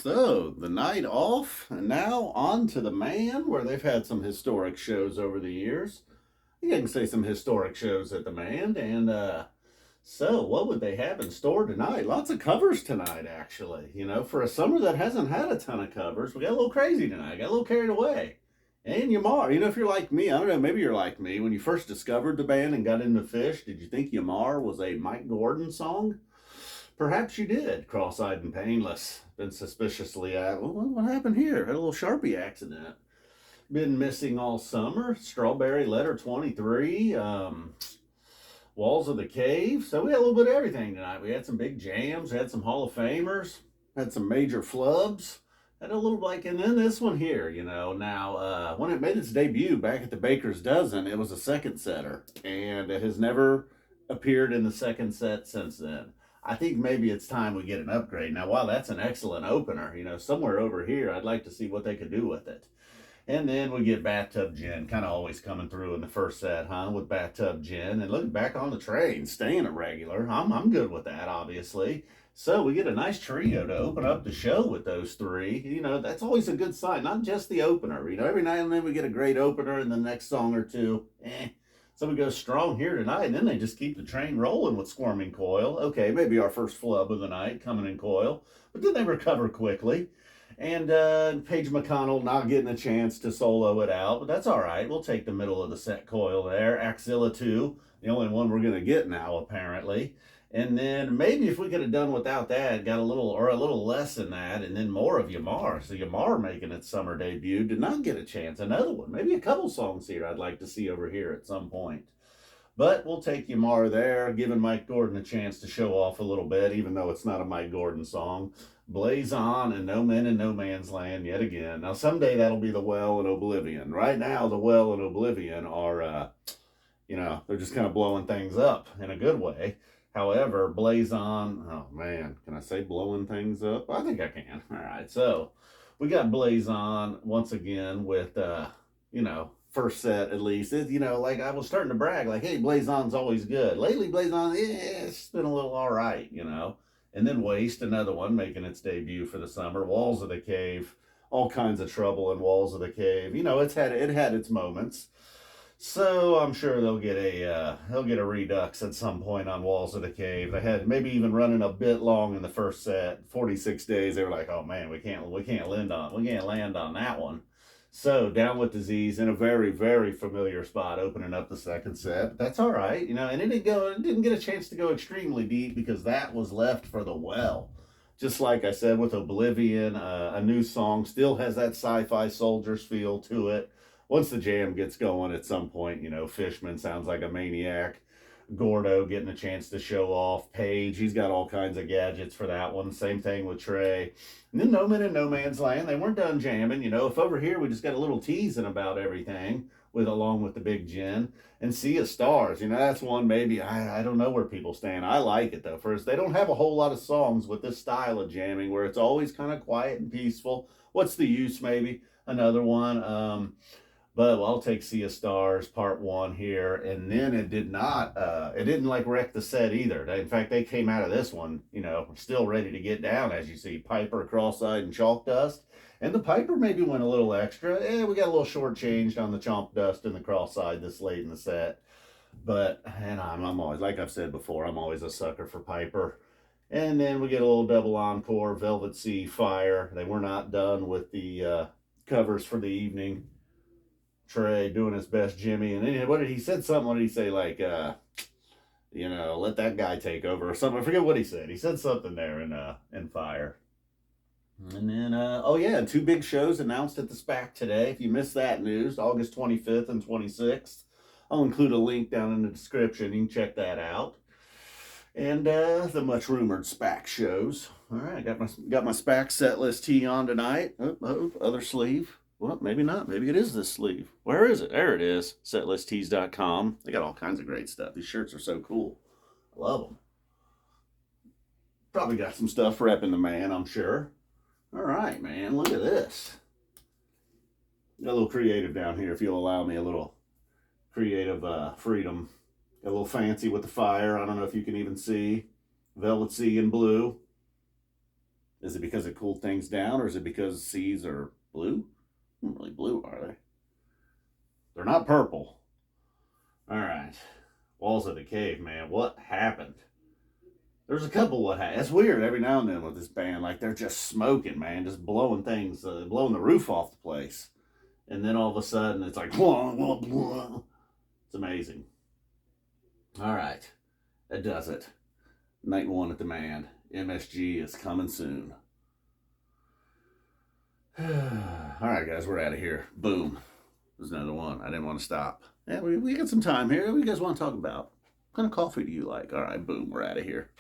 So the night off, and now on to the Mann, where they've had some historic shows over the years. You can say some historic shows at the Mann, and so what would they have in store tonight? Lots of covers tonight, actually. You know, for a summer that hasn't had a ton of covers, we got a little crazy tonight. Got a little carried away. And Yamar, you know, if you're like me, I don't know, maybe you're like me. When you first discovered the band and got into Phish, did you think Yamar was a Mike Gordon song? Perhaps you did. Cross-eyed and painless. Been suspiciously what happened here? Had a little Sharpie accident. Been missing all summer. Strawberry Letter 23. Walls of the Cave. So we had a little bit of everything tonight. We had some big jams. Had some Hall of Famers. Had some major flubs. Had a little and then this one here, you know. Now, when it made its debut back at the Baker's Dozen, it was a second setter. And it has never appeared in the second set since then. I think maybe it's time we get an upgrade. Now, while that's an excellent opener, you know, somewhere over here, I'd like to see what they could do with it. And then we get Bathtub Gin, kind of always coming through in the first set, huh, with Bathtub Gin. And look, back on the train, staying a regular. I'm good with that, obviously. So we get a nice trio to open up the show with those three. You know, that's always a good sign, not just the opener. You know, every now and then we get a great opener and the next song or two, So we go strong here tonight, and then they just keep the train rolling with Squirming Coil. Okay, maybe our first flub of the night coming in Coil, but then they recover quickly. And Paige McConnell not getting a chance to solo it out, but that's all right. We'll take the middle of the set Coil there. Axilla II, the only one we're going to get now, apparently. And then maybe if we could have done without that, got a little less than that, and then more of Yamar. So Yamar making its summer debut did not get a chance. Another one, maybe a couple songs here I'd like to see over here at some point. But we'll take Yamar there, giving Mike Gordon a chance to show off a little bit, even though it's not a Mike Gordon song. Blaze On and No Men in No Man's Land yet again. Now someday that'll be The Well and Oblivion. Right now, The Well and Oblivion are, you know, they're just kind of blowing things up in a good way. However, Blaze On, oh man, can I say blowing things up? I think I can. All right, so we got Blaze On once again with, you know, first set at least. You know, like I was starting to brag, like, hey, Blaze On's always good. Lately, Blaze On, it's been a little all right, you know. And then Waste, another one, making its debut for the summer. Walls of the Cave, all kinds of trouble in Walls of the Cave. You know, it had its moments. So I'm sure they'll get a redux at some point on Walls of the Cave. They had maybe even running a bit long in the first set, 46 days. They were like, oh man, we can't land on that one. So Down with Disease in a very, very familiar spot, opening up the second set. But that's all right, you know. And it didn't get a chance to go extremely deep because that was left for the well. Just like I said with Oblivion, a new song still has that sci-fi soldiers feel to it. Once the jam gets going at some point, you know, Fishman sounds like a maniac. Gordo getting a chance to show off. Page, he's got all kinds of gadgets for that one. Same thing with Trey. And then No Man in No Man's Land, they weren't done jamming. You know, if over here we just got a little teasing about everything along with the big gin. And Sea of Stars, you know, that's one maybe, I don't know where people stand. I like it though. First, they don't have a whole lot of songs with this style of jamming where it's always kind of quiet and peaceful. What's the use maybe? Another one. But I'll take Sea of Stars Part 1 here. And then it didn't like wreck the set either. In fact, they came out of this one, you know, still ready to get down, as you see. Piper, Cross-eyed, and Chalk Dust. And the Piper maybe went a little extra. We got a little shortchanged on the Chalk Dust and the Cross-eyed this late in the set. But, and I'm always, like I've said before, I'm always a sucker for Piper. And then we get a little double encore, Velvet Sea, Fire. They were not done with the covers for the evening. Trey doing his best Jimmy, and then he said something. What did he say? Like, you know, let that guy take over or something. I forget what he said. He said something there in Fire. And then, oh yeah, 2 big shows announced at the SPAC today. If you missed that news, August 25th and 26th, I'll include a link down in the description. You can check that out. And the much rumored SPAC shows. All right, got my SPAC set list tee on tonight. Other sleeve. Well, maybe not. Maybe it is this sleeve. Where is it? There it is. Setlisttees.com. They got all kinds of great stuff. These shirts are so cool. I love them. Probably got some stuff repping the Man, I'm sure. All right, man. Look at this. Got a little creative down here, if you'll allow me a little creative freedom. Got a little fancy with the fire. I don't know if you can even see. Velvet Sea in blue. Is it because it cooled things down, or is it because seas are blue? Not really blue, are they? They're not purple. All right. Walls of the cave, man. What happened? There's a couple what happened. It's weird every now and then with this band. Like, they're just smoking, man. Just blowing things, blowing the roof off the place. And then all of a sudden, it's like, blah, blah, blah. It's amazing. All right. That does it. Night 1 at the Mann. MSG is coming soon. All right, guys, we're out of here. Boom. There's another one. I didn't want to stop. Yeah, we got some time here. What do you guys want to talk about? What kind of coffee do you like? All right, boom, we're out of here.